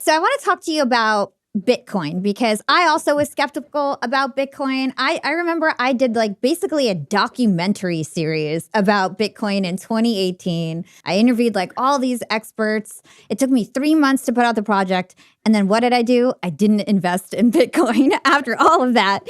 So I want to talk to you about Bitcoin because I also was skeptical about Bitcoin. I remember I did like basically a documentary series about Bitcoin in 2018. I interviewed like all these experts. It took me 3 months to put out the project. And then what did I do? I didn't invest in Bitcoin after all of that.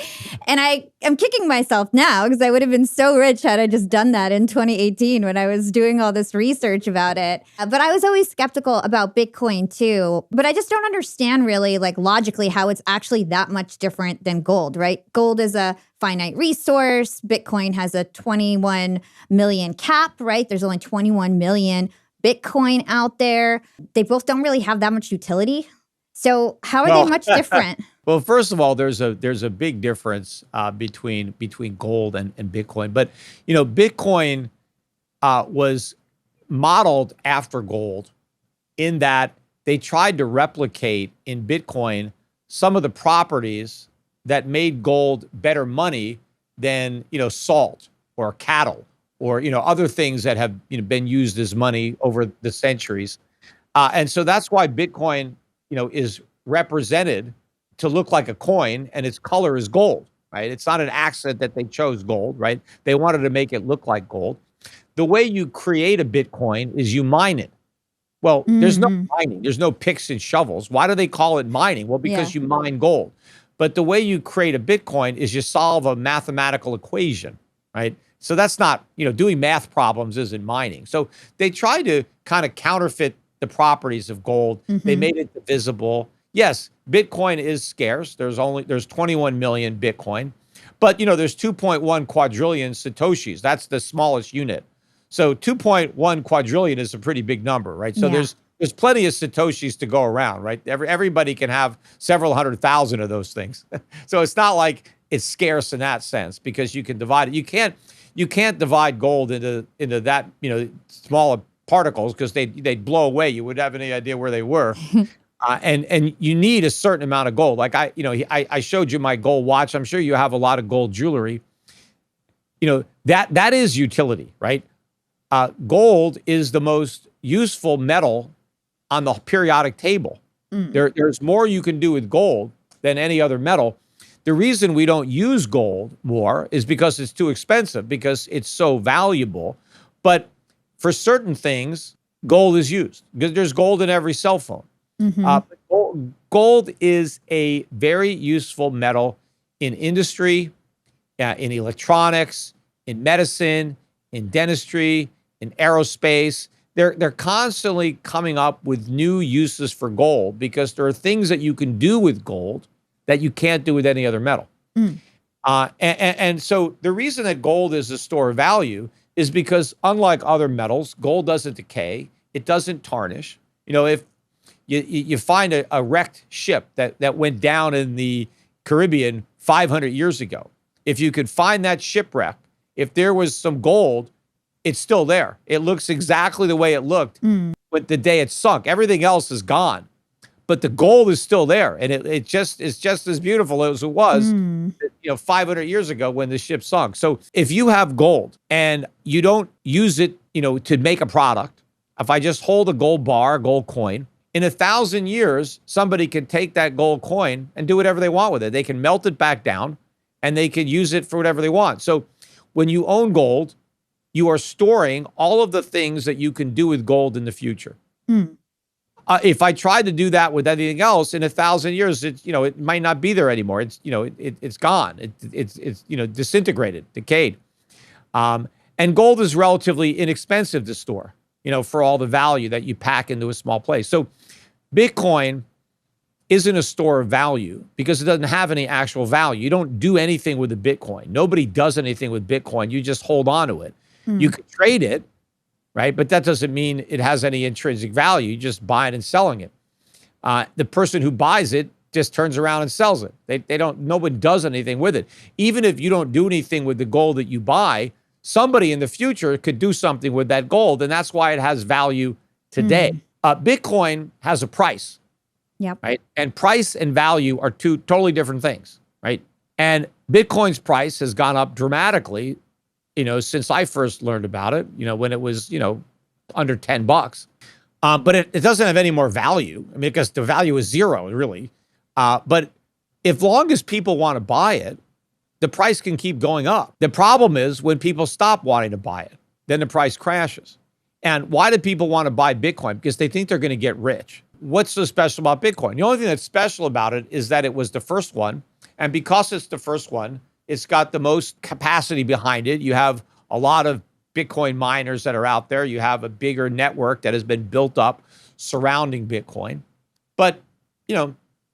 And I am kicking myself now because I would have been so rich had I just done that in 2018 when I was doing all this research about it. But I was always skeptical about Bitcoin too. But I just don't understand really like logically how it's actually that much different than gold, right? Gold is a finite resource. Bitcoin has a 21 million cap, right? There's only 21 million Bitcoin out there. They both don't really have that much utility. So how are they much different? Well, first of all, there's a big difference between gold and Bitcoin. But Bitcoin was modeled after gold in that they tried to replicate in Bitcoin some of the properties that made gold better money than salt or cattle or other things that have been used as money over the centuries. And so that's why Bitcoin is represented to look like a coin and its color is gold, right? It's not an accident that they chose gold, right? They wanted to make it look like gold. The way you create a Bitcoin is you mine it. Well, there's no mining. There's no picks and shovels. Why do they call it mining? Well, because you mine gold. But the way you create a Bitcoin is you solve a mathematical equation, right? So that's not, doing math problems isn't mining. So they try to kind of counterfeit the properties of gold. They made it divisible. Yes, Bitcoin is scarce. There's 21 million Bitcoin, but there's 2.1 quadrillion Satoshis. That's the smallest unit. So 2.1 quadrillion is a pretty big number, right? So there's plenty of Satoshis to go around, right? Everybody can have several 100,000 of those things. So it's not like it's scarce in that sense because you can divide it. You can't divide gold into that, smaller particles because they'd blow away. You wouldn't have any idea where they were. And you need a certain amount of gold. Like I showed you my gold watch. I'm sure you have a lot of gold jewelry. That is utility, right? Gold is the most useful metal on the periodic table. There's more you can do with gold than any other metal. The reason we don't use gold more is because it's too expensive, because it's so valuable. But for certain things, gold is used because there's gold in every cell phone. Gold is a very useful metal in industry, in electronics, in medicine, in dentistry, in aerospace. They're constantly coming up with new uses for gold because there are things that you can do with gold that you can't do with any other metal. And so the reason that gold is a store of value is because unlike other metals, gold doesn't decay. It doesn't tarnish. If you find a wrecked ship that went down in the Caribbean 500 years ago, if you could find that shipwreck, if there was some gold, it's still there. It looks exactly the way it looked with the day it sunk. Everything else is gone, but the gold is still there, and it's just as beautiful as it was, 500 years ago when the ship sunk. So if you have gold and you don't use it, to make a product, if I just hold a gold bar, a gold coin, in 1,000 years, somebody can take that gold coin and do whatever they want with it. They can melt it back down, and they can use it for whatever they want. So when you own gold, you are storing all of the things that you can do with gold in the future. If I tried to do that with anything else in 1,000 years, it might not be there anymore. It's gone. It's disintegrated, decayed. And gold is relatively inexpensive to store, for all the value that you pack into a small place. So Bitcoin isn't a store of value because it doesn't have any actual value. You don't do anything with the Bitcoin. Nobody does anything with Bitcoin. You just hold on to it. You can trade it, right? But that doesn't mean it has any intrinsic value. You just buy it and selling it. The person who buys it just turns around and sells it. No one does anything with it. Even if you don't do anything with the gold that you buy, somebody in the future could do something with that gold, and that's why it has value today. Bitcoin has a price, right? And price and value are two totally different things, right? And Bitcoin's price has gone up dramatically, since I first learned about it, when it was, under $10. But it doesn't have any more value. I mean, because the value is zero, really. But as long as people want to buy it, the price can keep going up. The problem is when people stop wanting to buy it, then the price crashes. And why do people want to buy Bitcoin? Because they think they're going to get rich. What's so special about Bitcoin? The only thing that's special about it is that it was the first one. And because it's the first one, it's got the most capacity behind it. You have a lot of Bitcoin miners that are out there. You have a bigger network that has been built up surrounding Bitcoin. But,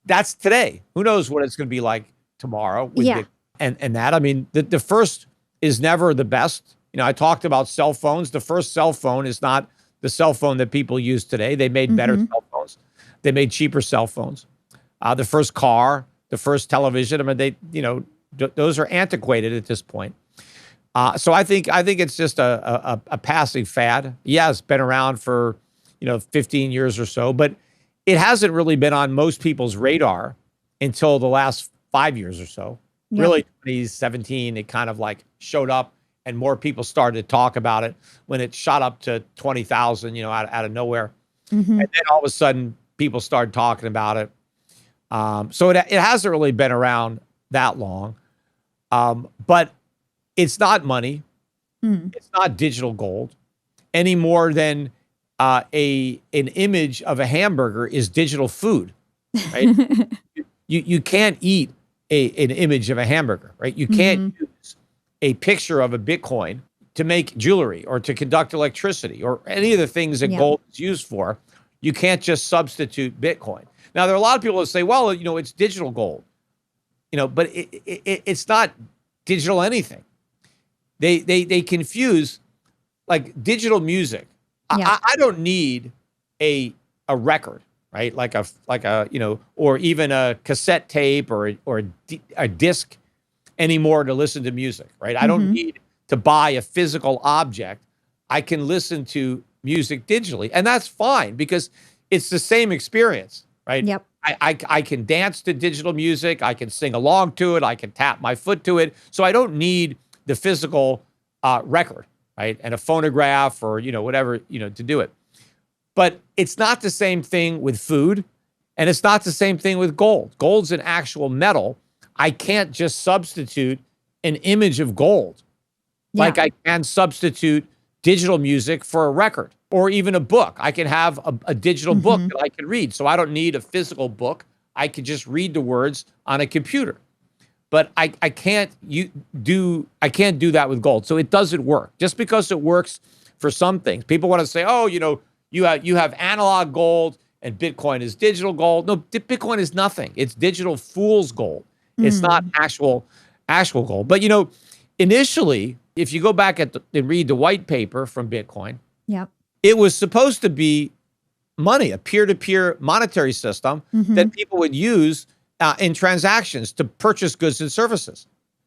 that's today. Who knows what it's going to be like tomorrow with Bitcoin. And that, I mean, the first is never the best. I talked about cell phones. The first cell phone is not the cell phone that people use today. They made better cell phones. They made cheaper cell phones. The first car, the first television, I mean, those are antiquated at this point. So I think it's just a passing fad. Yeah, it's been around for 15 years or so, but it hasn't really been on most people's radar until the last 5 years or so. Yeah. Really, 2017, it kind of like showed up, and more people started to talk about it when it shot up to 20,000, out of nowhere, and then all of a sudden people started talking about it. So it hasn't really been around that long, but it's not money. It's not digital gold any more than an image of a hamburger is digital food, right? you can't eat an image of a hamburger, right? You can't use a picture of a Bitcoin to make jewelry or to conduct electricity or any of the things that gold is used for. You can't just substitute Bitcoin. Now, there are a lot of people that say, well, it's digital gold, but it's not digital anything. They confuse like digital music. Yeah. I don't need a record, right? Like a or even a cassette tape or a disc anymore to listen to music, right? I don't need to buy a physical object. I can listen to music digitally, and that's fine because it's the same experience, right? Yep. I can dance to digital music. I can sing along to it. I can tap my foot to it. So I don't need the physical record, right? And a phonograph or, whatever, to do it. But it's not the same thing with food, and it's not the same thing with gold. Gold's an actual metal. I can't just substitute an image of gold like I can substitute digital music for a record or even a book. I can have a digital book that I can read. So I don't need a physical book. I can just read the words on a computer. But I can't do that with gold. So it doesn't work. Just because it works for some things. People want to say, oh, you have analog gold and Bitcoin is digital gold. No, Bitcoin is nothing. It's digital fool's gold. It's not actual gold. But initially, if you go back and read the white paper from Bitcoin, it was supposed to be money, a peer-to-peer monetary system that people would use in transactions to purchase goods and services.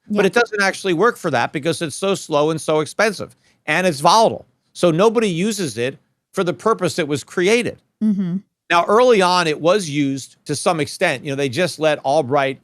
But it doesn't actually work for that because it's so slow and so expensive and it's volatile. So nobody uses it for the purpose it was created. Now, early on, it was used to some extent. They just let Albright,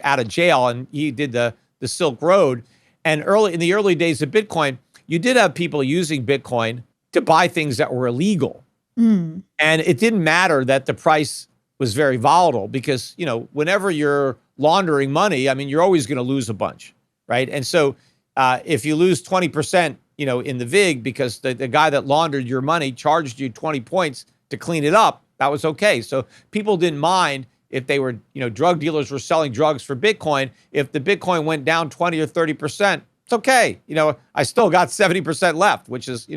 out of jail, and he did the Silk Road. And in the early days of Bitcoin, you did have people using Bitcoin to buy things that were illegal. And it didn't matter that the price was very volatile because, whenever you're laundering money, I mean, you're always going to lose a bunch, right? And so if you lose 20%, in the VIG because the guy that laundered your money charged you 20 points to clean it up, that was okay. So people didn't mind if they were, drug dealers were selling drugs for Bitcoin. If the Bitcoin went down 20 or 30%, it's okay. I still got 70% left, which is,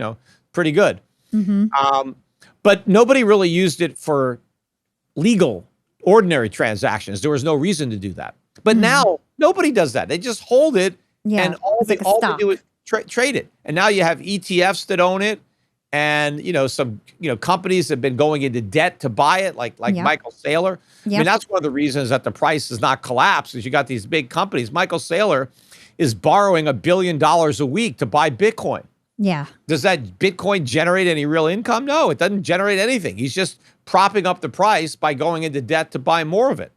pretty good. But nobody really used it for legal, ordinary transactions. There was no reason to do that. But now nobody does that. They just hold it, and all they do is trade it. And now you have ETFs that own it, and some companies have been going into debt to buy it, like Michael Saylor. I mean, that's one of the reasons that the price has not collapsed. Is you got these big companies. Michael Saylor is borrowing $1 billion a week to buy Bitcoin. Yeah. Does that Bitcoin generate any real income? No, it doesn't generate anything. He's just propping up the price by going into debt to buy more of it.